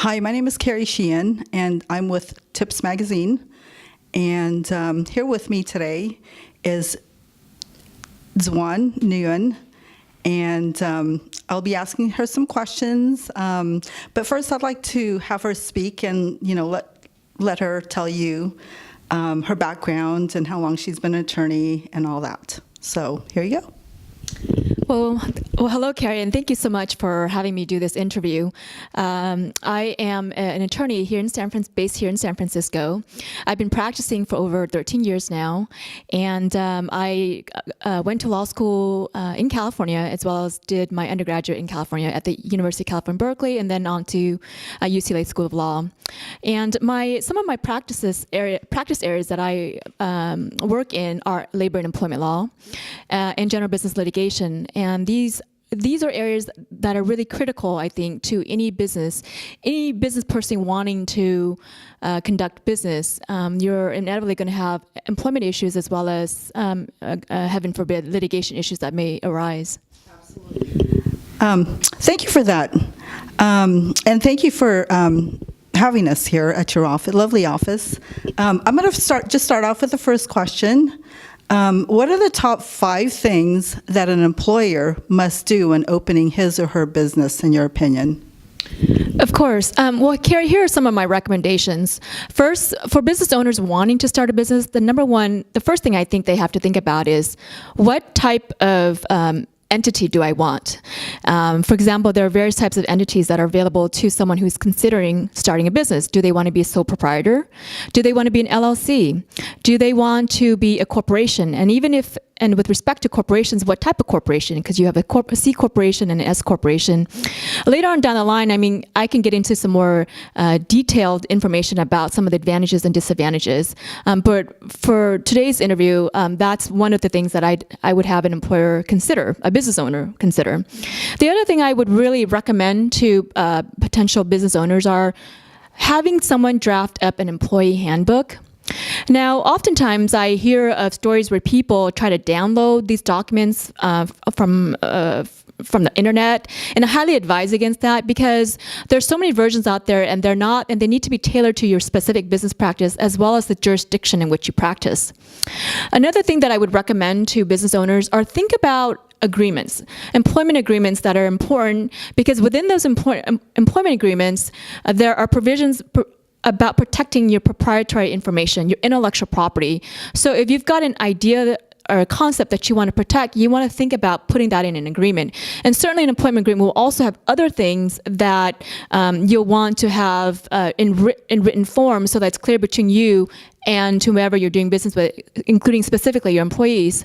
Hi, my name is Carrie Sheehan, and I'm with Tips Magazine. And here with me today is Duyen Nguyen, and I'll be asking her some questions. But first, I'd like to have her speak and let her tell you her background and how long she's been an attorney and all that. So here you go. Well, hello, Carrie, and thank you so much for having me do this interview. I am an attorney here in based here in San Francisco. I've been practicing for over 13 years now, and I went to law school in California, as well as did my undergraduate in California at the University of California, Berkeley, and then on to UCLA School of Law. And some of my practice areas that I work in are labor and employment law and general business litigation. And these are areas that are really critical, I think, to any business person wanting to conduct business. You're inevitably going to have employment issues as well as, heaven forbid, litigation issues that may arise. Absolutely. Thank you for that. And thank you for having us here at your lovely office. I'm going to start off with the first question. What are the top 5 things that an employer must do when opening his or her business, in your opinion? Of course. Well, Carrie, here are some of my recommendations. First, for business owners wanting to start a business, the first thing I think they have to think about is what type of entity do I want? For example, there are various types of entities that are available to someone who's considering starting a business. Do they want to be a sole proprietor? Do they want to be an LLC? Do they want to be a corporation? And with respect to corporations, what type of corporation? Because you have a C corporation and an S corporation. Later on down the line, I can get into some more detailed information about some of the advantages and disadvantages. But for today's interview, that's one of the things that I would have an employer consider, a business owner consider. The other thing I would really recommend to potential business owners are having someone draft up an employee handbook. Now, oftentimes I hear of stories where people try to download these documents from the internet, and I highly advise against that because there's so many versions out there, and they need to be tailored to your specific business practice as well as the jurisdiction in which you practice. Another thing that I would recommend to business owners are think about agreements, employment agreements that are important, because within those employment agreements, there are provisions about protecting your proprietary information, your intellectual property. So if you've got an idea or a concept that you want to protect, you want to think about putting that in an agreement. And certainly an employment agreement will also have other things that you'll want to have in written form so that it's clear between you and whomever you're doing business with, including specifically your employees.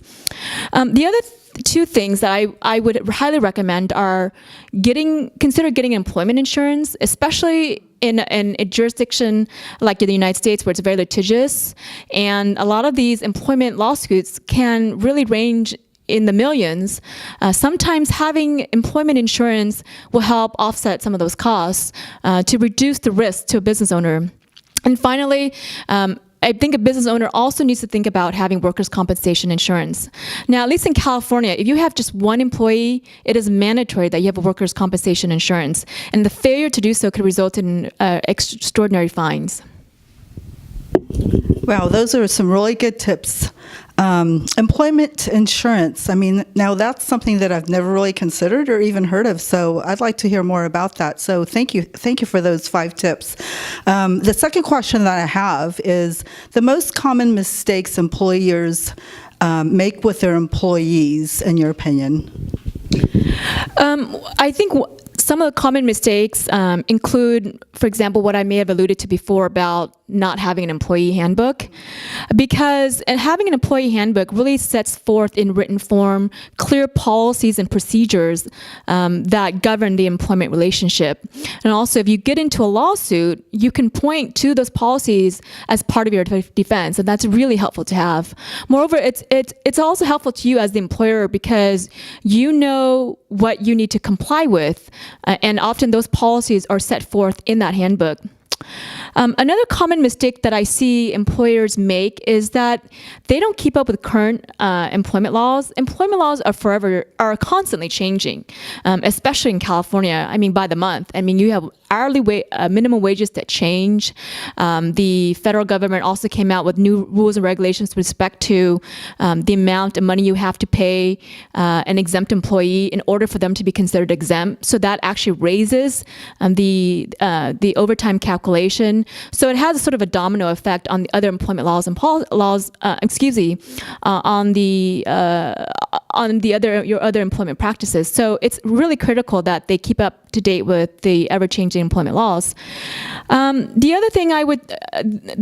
The other 2 things that I would highly recommend are consider getting employment insurance, especially in a jurisdiction like in the United States where it's very litigious. And a lot of these employment lawsuits can really range in the millions. Sometimes having employment insurance will help offset some of those costs to reduce the risk to a business owner. And finally, I think a business owner also needs to think about having workers' compensation insurance. Now, at least in California, if you have just one employee, it is mandatory that you have a workers' compensation insurance. And the failure to do so could result in extraordinary fines. Wow, those are some really good tips. Employment insurance, now that's something that I've never really considered or even heard of, so I'd like to hear more about that. So thank you for those 5 tips. The second question that I have is the most common mistakes employers make with their employees, in your opinion? I think some of the common mistakes include, for example, what I may have alluded to before about not having an employee handbook, because having an employee handbook really sets forth in written form clear policies and procedures that govern the employment relationship. And also, if you get into a lawsuit, you can point to those policies as part of your defense, and that's really helpful to have. Moreover, it's also helpful to you as the employer because you know what you need to comply with, and often those policies are set forth in that handbook. Another common mistake that I see employers make is that they don't keep up with current employment laws. Employment laws are constantly changing, especially in California. I mean, by the month. I mean, you have minimum wages that change. The federal government also came out with new rules and regulations with respect to the amount of money you have to pay an exempt employee in order for them to be considered exempt. So that actually raises the overtime calculation. So it has a sort of a domino effect on the other employment laws and on your other employment practices. So it's really critical that they keep up to date with the ever-changing employment laws. The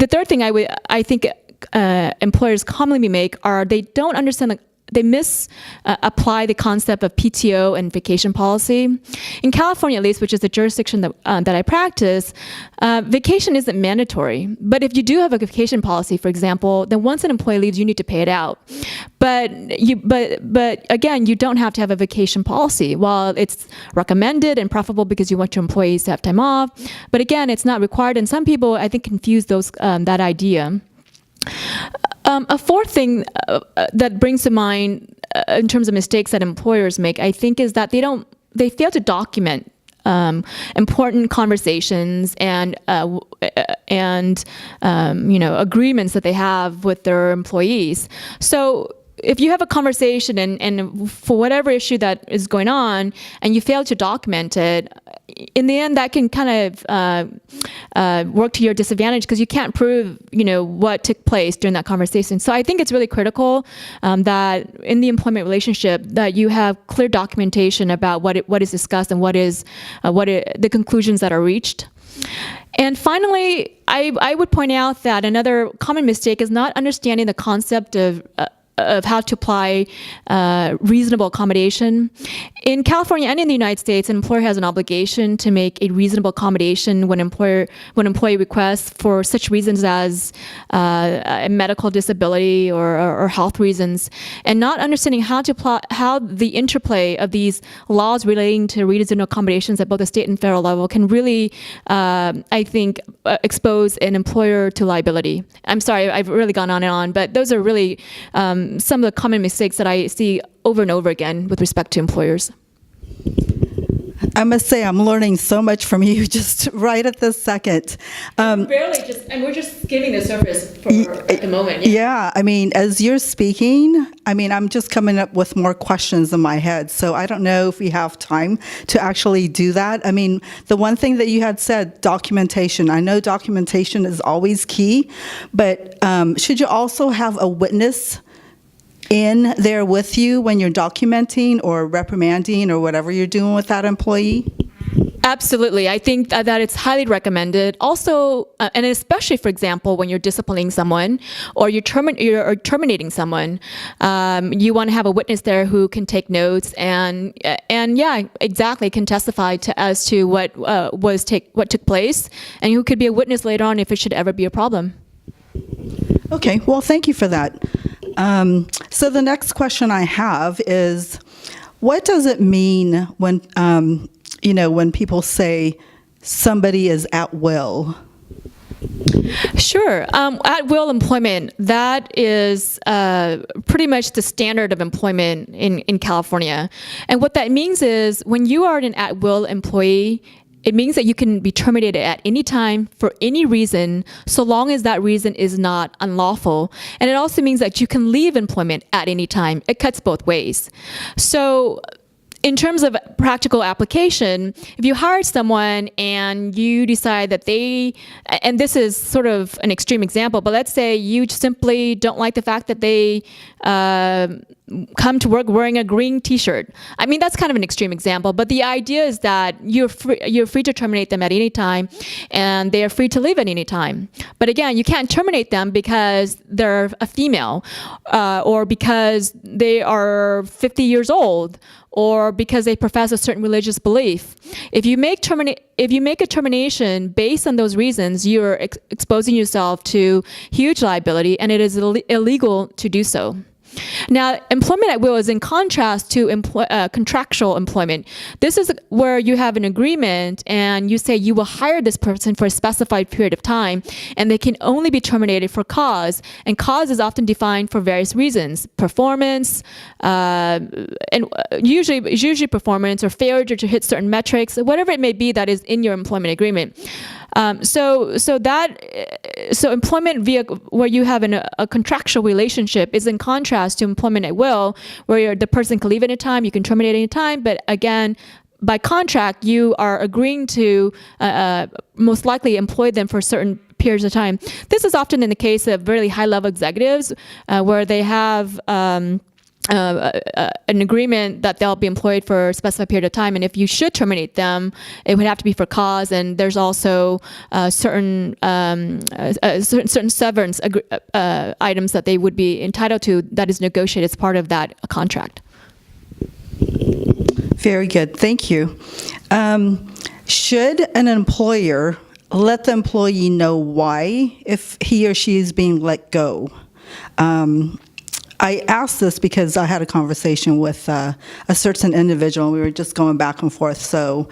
third thing I think employers commonly make are they don't understand they misapply the concept of PTO and vacation policy. In California, at least, which is the jurisdiction that I practice, vacation isn't mandatory. But if you do have a vacation policy, for example, then once an employee leaves, you need to pay it out. But again, you don't have to have a vacation policy. While it's recommended and preferable because you want your employees to have time off, but again, it's not required. And some people, I think, confuse that idea. A fourth thing that brings to mind in terms of mistakes that employers make, I think, is that they fail to document important conversations and agreements that they have with their employees. So if you have a conversation and for whatever issue that is going on and you fail to document it, in the end, that can kind of work to your disadvantage because you can't prove, what took place during that conversation. So I think it's really critical that in the employment relationship that you have clear documentation about what is discussed and the conclusions that are reached. And finally, I would point out that another common mistake is not understanding the concept of how to apply reasonable accommodation. In California and in the United States, an employer has an obligation to make a reasonable accommodation when employee requests for such reasons as a medical disability or health reasons, and not understanding how the interplay of these laws relating to reasonable accommodations at both the state and federal level can really, I think, expose an employer to liability. I'm sorry, I've really gone on and on, but those are really some of the common mistakes that I see over and over again with respect to employers. I must say I'm learning so much from you just right at this second. We're just skimming the surface at the moment. Yeah, I mean, as you're speaking, I'm just coming up with more questions in my head. So I don't know if we have time to actually do that. The one thing that you had said, documentation. I know documentation is always key, but should you also have a witness in there with you when you're documenting or reprimanding or whatever you're doing with that employee? Absolutely. I think that it's highly recommended. Also, and especially, for example, when you're disciplining someone or you're terminating someone, you want to have a witness there who can take notes and yeah, exactly, can testify as to what took place, and who could be a witness later on if it should ever be a problem. Okay. Well, thank you for that. So the next question I have is, what does it mean when when people say somebody is at will? Sure. At will employment, that is pretty much the standard of employment in California. And what that means is when you are an at will employee, it means that you can be terminated at any time for any reason, so long as that reason is not unlawful. And it also means that you can leave employment at any time. It cuts both ways. So in terms of practical application, if you hire someone and you decide that and this is sort of an extreme example, but let's say you simply don't like the fact that they come to work wearing a green T-shirt. That's kind of an extreme example, but the idea is that you're free to terminate them at any time, and they are free to leave at any time. But again, you can't terminate them because they're a female, or because they are 50 years old, or because they profess a certain religious belief. If you make a termination based on those reasons, you're exposing yourself to huge liability, and it is illegal to do so. Now, employment at will is in contrast to contractual employment. This is where you have an agreement and you say you will hire this person for a specified period of time, and they can only be terminated for cause. And cause is often defined for various reasons: performance, and usually performance or failure to hit certain metrics, whatever it may be that is in your employment agreement. So employment via where you have a contractual relationship is in contrast to employment at will, where the person can leave at any time, you can terminate any time, but again, by contract, you are agreeing to most likely employ them for certain periods of time. This is often in the case of really high-level executives, where they have an agreement that they'll be employed for a specified period of time, and if you should terminate them, it would have to be for cause. And there's also certain severance items that they would be entitled to that is negotiated as part of that contract. Very good. Thank you. Should an employer let the employee know why if he or she is being let go? I asked this because I had a conversation with a certain individual, and we were just going back and forth. So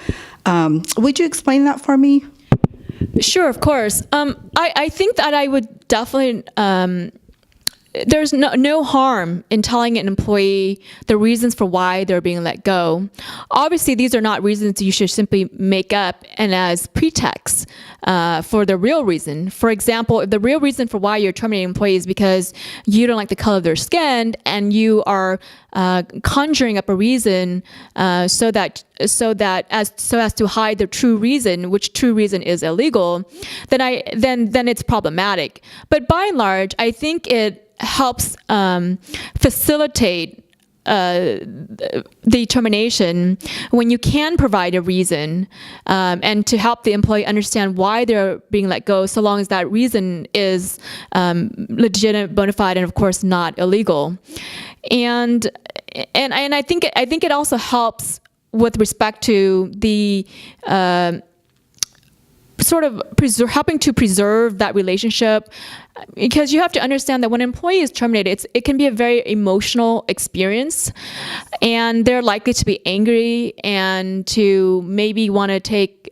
would you explain that for me? Sure, of course. I think that I would definitely... there's no harm in telling an employee the reasons for why they're being let go. Obviously, these are not reasons you should simply make up and as pretext for the real reason. For example, if the real reason for why you're terminating employees is because you don't like the color of their skin, and you are conjuring up a reason so as to hide the true reason, which true reason is illegal, then it's problematic. But by and large, I think it helps facilitate the termination when you can provide a reason, and to help the employee understand why they're being let go, so long as that reason is legitimate, bona fide, and of course not illegal. And I think it also helps with respect to the sort of helping to preserve that relationship, because you have to understand that when an employee is terminated, it can be a very emotional experience, and they're likely to be angry and to maybe want to take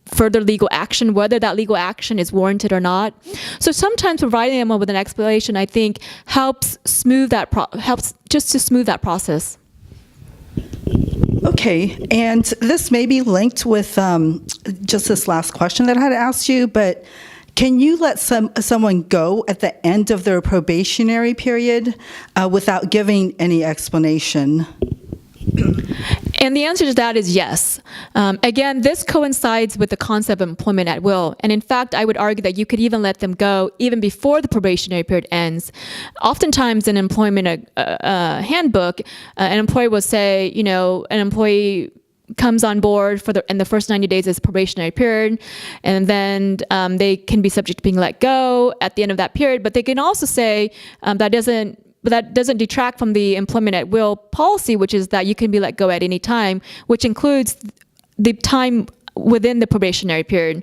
further legal action, whether that legal action is warranted or not. So sometimes providing them with an explanation, I think, helps smooth that process. Okay, and this may be linked with just this last question that I had asked you, but can you let someone go at the end of their probationary period without giving any explanation? And the answer to that is yes. Again, this coincides with the concept of employment at will. And in fact, I would argue that you could even let them go even before the probationary period ends. Oftentimes in employment handbook, an employer will say, an employee comes on board in the first 90 days is probationary period, and then they can be subject to being let go at the end of that period. But they can also say that doesn't detract from the employment at will policy, which is that you can be let go at any time, which includes the time within the probationary period.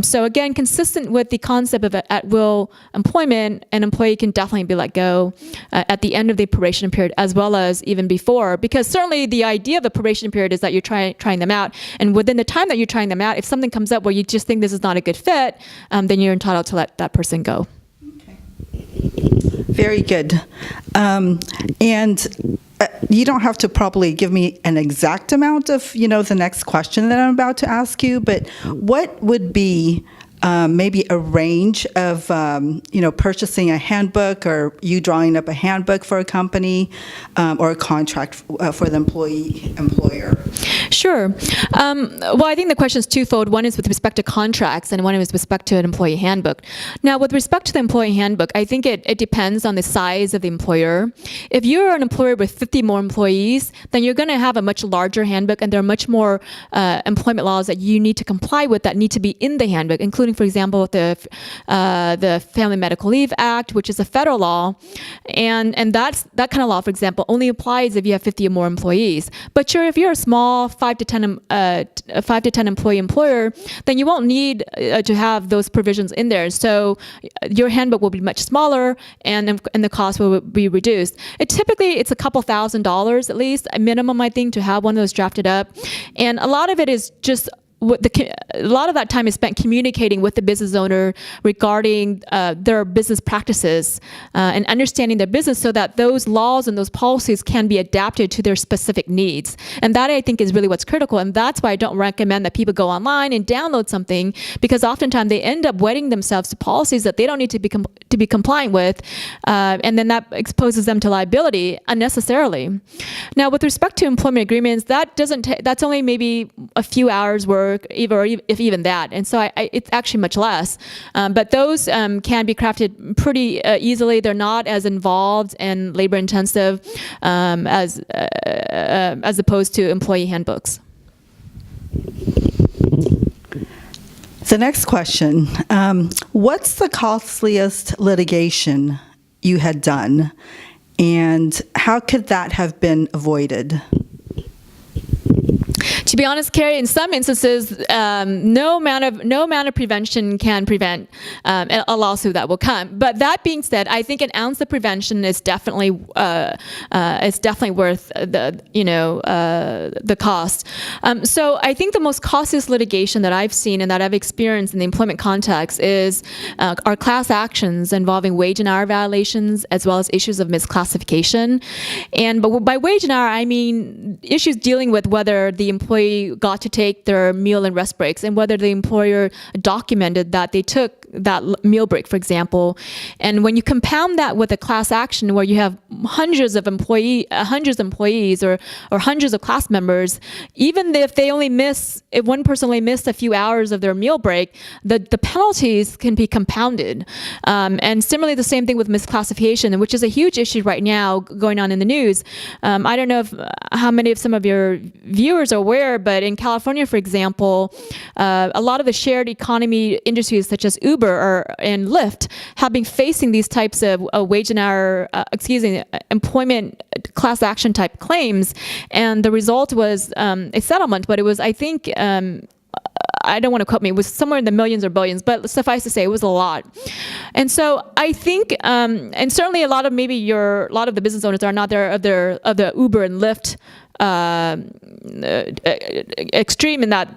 So again, consistent with the concept of at will employment, an employee can definitely be let go at the end of the probation period, as well as even before, because certainly the idea of the probation period is that you're trying them out, and within the time that you're trying them out, if something comes up where you just think this is not a good fit, then you're entitled to let that person go. Very good. And you don't have to probably give me an exact amount of, the next question that I'm about to ask you, but what would be maybe a range of, purchasing a handbook, or you drawing up a handbook for a company, or a contract for the employer? Sure. Well, I think the question is twofold. One is with respect to contracts, and one is with respect to an employee handbook. Now, with respect to the employee handbook, I think it depends on the size of the employer. If you're an employer with 50 more employees, then you're going to have a much larger handbook, and there are much more employment laws that you need to comply with that need to be in the handbook, including, for example, with the Family Medical Leave Act, which is a federal law, and that kind of law, for example, only applies if you have 50 or more employees. But sure, if you're a small 5 to 10 employee employer, then you won't need to have those provisions in there. So your handbook will be much smaller, and the cost will be reduced. Typically, it's a couple $1,000s at least, a minimum, I think, to have one of those drafted up. And a lot of it is just a lot of that time is spent communicating with the business owner regarding their business practices and understanding their business, so that those laws and those policies can be adapted to their specific needs. And that, I think, is really what's critical. And that's why I don't recommend that people go online and download something, because oftentimes they end up wedding themselves to policies that they don't need to be compliant with, and then that exposes them to liability unnecessarily. Now, with respect to employment agreements, that's only maybe a few hours work, or if even that. And so it's actually much less. But those can be crafted pretty easily. They're not as involved and labor intensive as opposed to employee handbooks. The next question, what's the costliest litigation you had done, and how could that have been avoided? To be honest, Carrie, in some instances, no amount of prevention can prevent a lawsuit that will come. But that being said, I think an ounce of prevention is definitely worth the cost. So I think the most costliest litigation that I've seen and that I've experienced in the employment context is our class actions involving wage and hour violations, as well as issues of misclassification. But by wage and hour, I mean issues dealing with whether the employee got to take their meal and rest breaks, and whether the employer documented that they took that meal break, for example. And when you compound that with a class action where you have hundreds of employees or hundreds of class members, even if one person only missed a few hours of their meal break, the penalties can be compounded. And similarly, the same thing with misclassification, which is a huge issue right now going on in the news. I don't know how many of some of your viewers are aware, but in California, for example, a lot of the shared economy industries such as Uber and Lyft have been facing these types of wage and hour, employment class action type claims. And the result was a settlement, but it was, I think, I don't want to quote me, it was somewhere in the millions or billions, but suffice to say, it was a lot. And so I think, and certainly a lot of the business owners are not there of the Uber and Lyft extreme in that,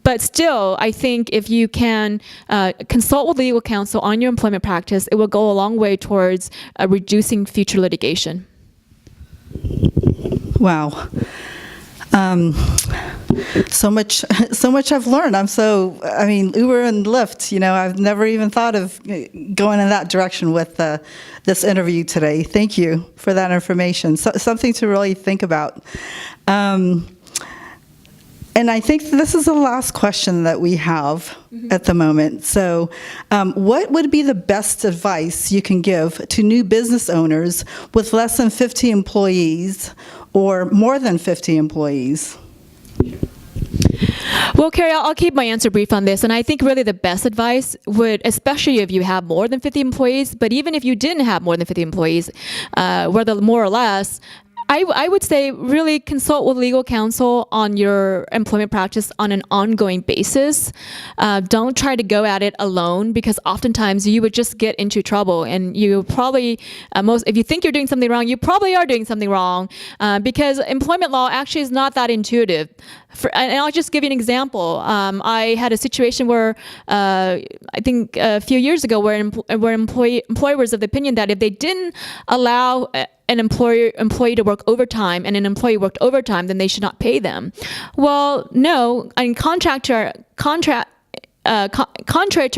but still, I think if you can consult with legal counsel on your employment practice, it will go a long way towards reducing future litigation. Wow. So much I've learned. Uber and Lyft, I've never even thought of going in that direction with this interview today. Thank you for that information. Something to really think about. And I think this is the last question that we have at the moment. So what would be the best advice you can give to new business owners with less than 50 employees or more than 50 employees? Well, Carrie, I'll keep my answer brief on this. And I think really the best advice would, especially if you have more than 50 employees, but even if you didn't have more than 50 employees, whether more or less, I would say really consult with legal counsel on your employment practice on an ongoing basis. Don't try to go at it alone, because oftentimes you would just get into trouble, and you probably, if you think you're doing something wrong, you probably are doing something wrong, because employment law actually is not that intuitive. And I'll just give you an example. I had a situation where I think a few years ago where employer was of the opinion that if they didn't allow an employee to work overtime and an employee worked overtime, then they should not pay them. Well, no, in contrary to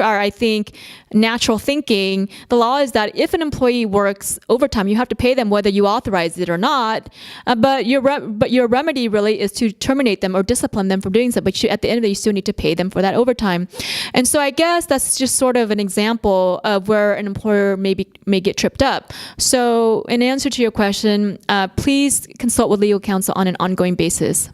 our, I think, natural thinking, the law is that if an employee works overtime, you have to pay them whether you authorize it or not. But your remedy really is to terminate them or discipline them for doing so. But at the end of the day, you still need to pay them for that overtime. And so I guess that's just sort of an example of where an employer may get tripped up. So in answer to your question, please consult with legal counsel on an ongoing basis.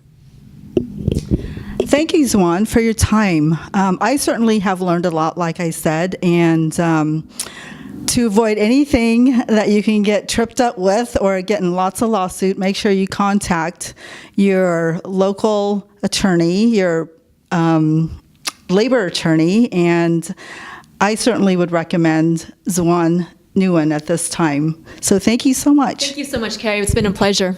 Thank you, Zuan, for your time. I certainly have learned a lot, like I said, and to avoid anything that you can get tripped up with or get in lots of lawsuit, make sure you contact your local attorney, your labor attorney, and I certainly would recommend Duyen Nguyen at this time. So thank you so much. Thank you so much, Carrie. It's been a pleasure.